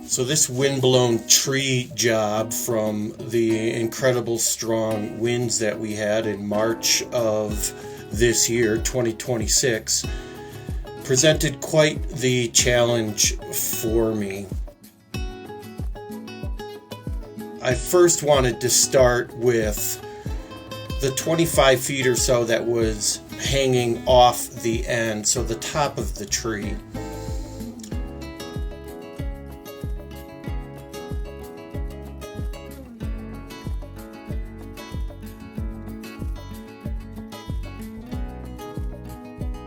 So this windblown tree job from the incredible strong winds that we had in March of this year, 2026, presented quite the challenge for me. I first wanted to start with the 25 feet or so that was hanging off the end, so the top of the tree.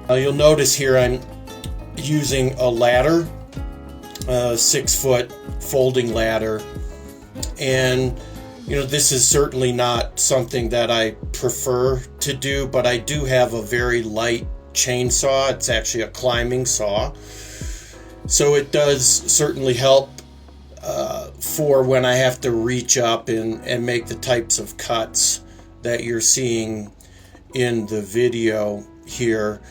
You'll notice here I'm using a ladder, a 6-foot folding ladder, and this is certainly not something that I prefer to do, but I do have a very light chainsaw. It's actually a climbing saw, so it does certainly help for when I have to reach up and make the types of cuts that you're seeing in the video here.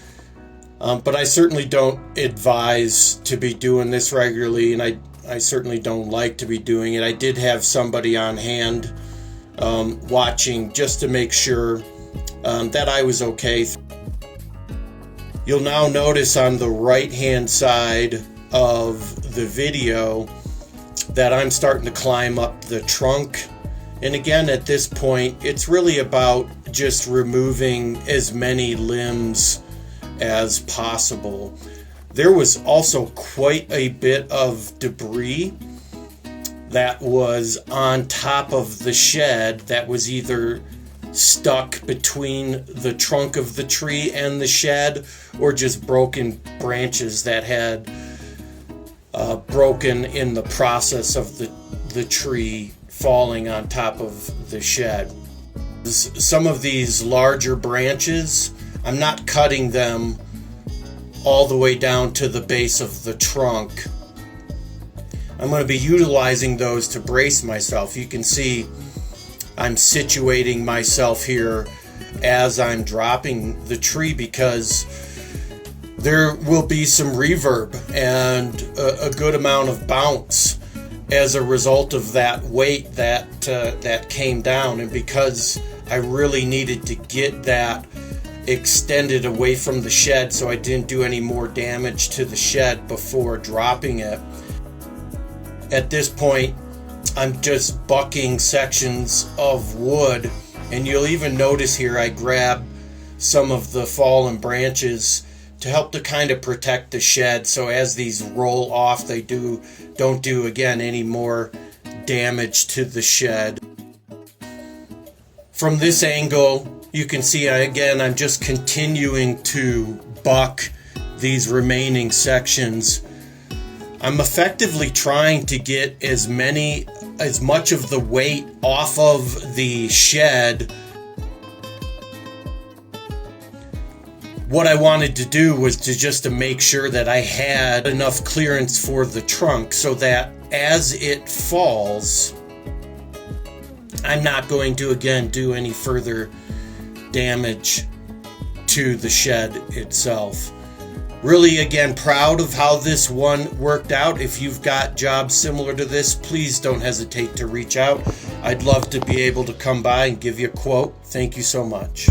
But I certainly don't advise to be doing this regularly, and I certainly don't like to be doing it. I did have somebody on hand watching just to make sure that I was okay. You'll now notice on the right-hand side of the video that I'm starting to climb up the trunk. And again, at this point, it's really about just removing as many limbs as possible. There was also quite a bit of debris that was on top of the shed that was either stuck between the trunk of the tree and the shed, or just broken branches that had broken in the process of the tree falling on top of the shed. Some of these larger branches, I'm not cutting them all the way down to the base of the trunk. I'm going to be utilizing those to brace myself. You can see I'm situating myself here as I'm dropping the tree, because there will be some reverb and a good amount of bounce as a result of that weight that came down. And because I really needed to get that extended away from the shed so I didn't do any more damage to the shed before dropping it, at this point I'm just bucking sections of wood. And you'll even notice here I grab some of the fallen branches to help to kind of protect the shed, so as these roll off they don't do again any more damage to the shed. From this angle you can see again I'm just continuing to buck these remaining sections. I'm effectively trying to get as much of the weight off of the shed. What I wanted to do was to make sure that I had enough clearance for the trunk so that as it falls, I'm not going to again do any further damage to the shed itself. Really, again, proud of how this one worked out. If you've got jobs similar to this, please don't hesitate to reach out. I'd love to be able to come by and give you a quote. Thank you so much.